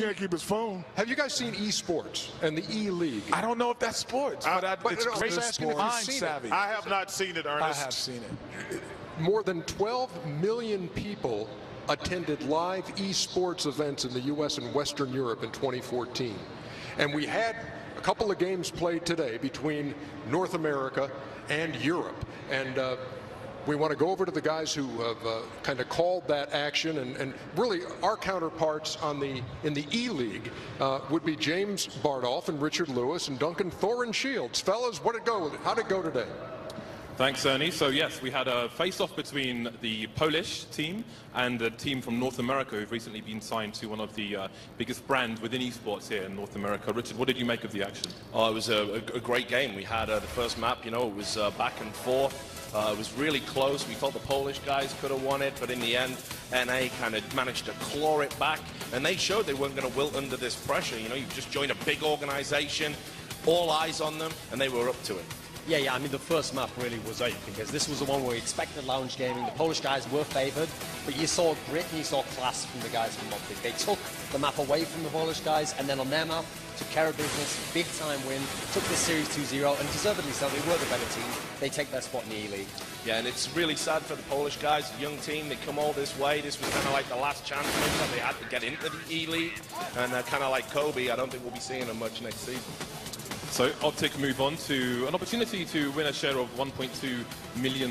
can't keep his phone. Have you guys seen Esports and the E-League? I don't know if that's sports, but it's great mind savvy. I have not seen it, Ernest. I have seen it. More than 12 million people attended live esports events in the U.S. and Western Europe in 2014. And we had a couple of games played today between North America and Europe. And we want to go over to the guys who have kind of called that action, and really our counterparts in the E-League would be James Bardolph and Richard Lewis and Duncan Thorin Shields. Fellas, how'd it go today? Thanks, Ernie. So yes, we had a face-off between the Polish team and a team from North America who've recently been signed to one of the biggest brands within esports here in North America. Richard, what did you make of the action? Oh, it was a great game. We had the first map, you know, it was back and forth. It was really close. We thought the Polish guys could have won it, but in the end, NA kind of managed to claw it back, and they showed they weren't going to wilt under this pressure. You know, you just joined a big organization, all eyes on them, and they were up to it. Yeah, I mean, the first map really was out because this was the one where we expected lounge gaming. The Polish guys were favoured, but you saw grit and you saw class from the guys from Optic. They took the map away from the Polish guys, and then on their map, took care of business, big time win, took this series 2-0, and deservedly so. They were the better team. They take their spot in the E-League. Yeah, and it's really sad for the Polish guys, a young team. They come all this way. This was kind of like the last chance that they had to get into the E-League, and kind of like Kobe, I don't think we'll be seeing them much next season. So Optic move on to an opportunity to win a share of $1.2 million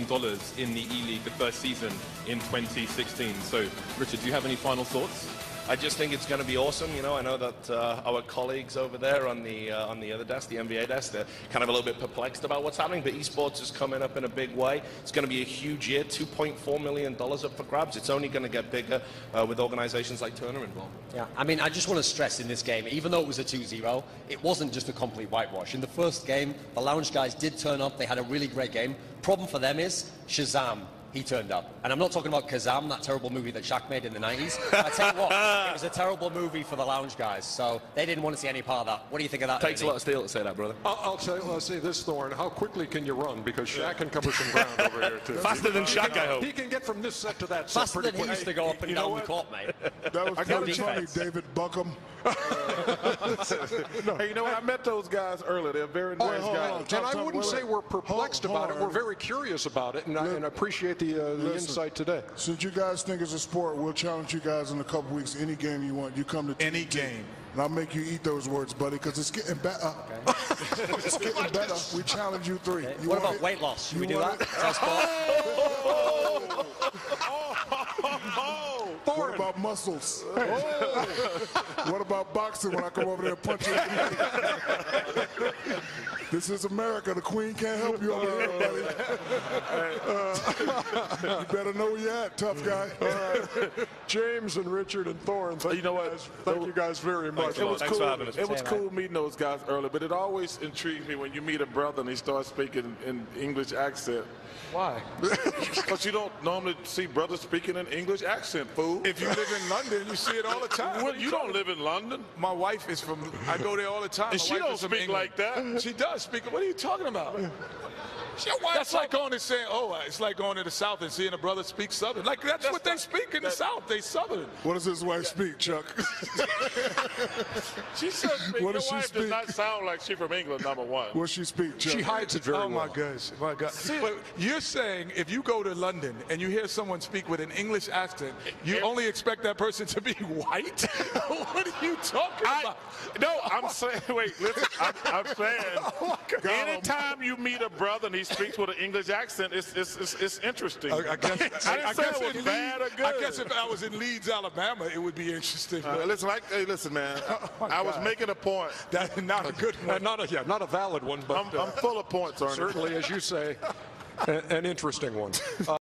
in the E-League the first season in 2016. So, Richard, do you have any final thoughts? I just think it's going to be awesome. You know, I know that our colleagues over there on the other desk, the NBA desk, they're kind of a little bit perplexed about what's happening, but esports is coming up in a big way. It's going to be a huge year, $2.4 million up for grabs. It's only going to get bigger with organizations like Turner involved. Yeah, I mean, I just want to stress in this game, even though it was a 2-0, it wasn't just a complete whitewash. In the first game, the lounge guys did turn up. They had a really great game. Problem for them is Shazam. He turned up. And I'm not talking about Kazam, that terrible movie that Shaq made in the 90s. I tell you what, it was a terrible movie for the lounge guys, so they didn't want to see any part of that. What do you think of that? Takes a lot of steel to say that, brother. I'll say this, Thorin. How quickly can you run? Because Shaq can cover some ground over here, too. Faster than Shaq, I hope. He can get from this set to that set Faster than he used to go up and down the court, mate. That was pretty funny, David Buckham. Hey, you know what? I met those guys earlier. They're very nice guys. And I wouldn't say we're perplexed about it. We're very curious about it, and I appreciate the insight today. Since you guys think it's a sport, we'll challenge you guys in a couple weeks. Any game you want, you come to any game. And I'll make you eat those words, buddy, because it's getting better. Okay. It's getting better. We challenge you 3. Okay. What about weight loss? Should we do that? What about muscles? What about boxing when I come over there and punch you? This is America. The Queen can't help you over here, buddy. You better know where you're at, tough guy. James and Richard and Thorin, you know what? Thank you guys very much. It was cool. It was cool meeting those guys earlier, but it always intrigues me when you meet a brother and he starts speaking in English accent. Why? Because you don't normally see brothers speaking in English accent, fool. If you live in London, you see it all the time. Well, you don't live in London. My wife is from, I go there all the time. And she don't speak like that. She does speak. What are you talking about? That's like going and saying, oh, it's like going to the South and seeing a brother speak Southern. Like, that's what they speak in the South. They Southern. What does his wife speak, Chuck? She said, your wife does not sound like she's from England, number one. What does she speak, Chuck? She hides it very well. Oh, my gosh. My God. But you're saying if you go to London and you hear someone speak with an English accent, you only expect that person to be white? What are you talking about? No, I'm saying, wait, listen, I'm saying, anytime you meet a brother and he speaks with an English accent, it's interesting. I guess, I didn't say it was bad or good. I guess if I was in Leeds, Alabama, it would be interesting. Listen, man, I was making a point. That's not a good one. Not a valid one, but I'm full of points, Ernie. Certainly, as you say, an interesting one.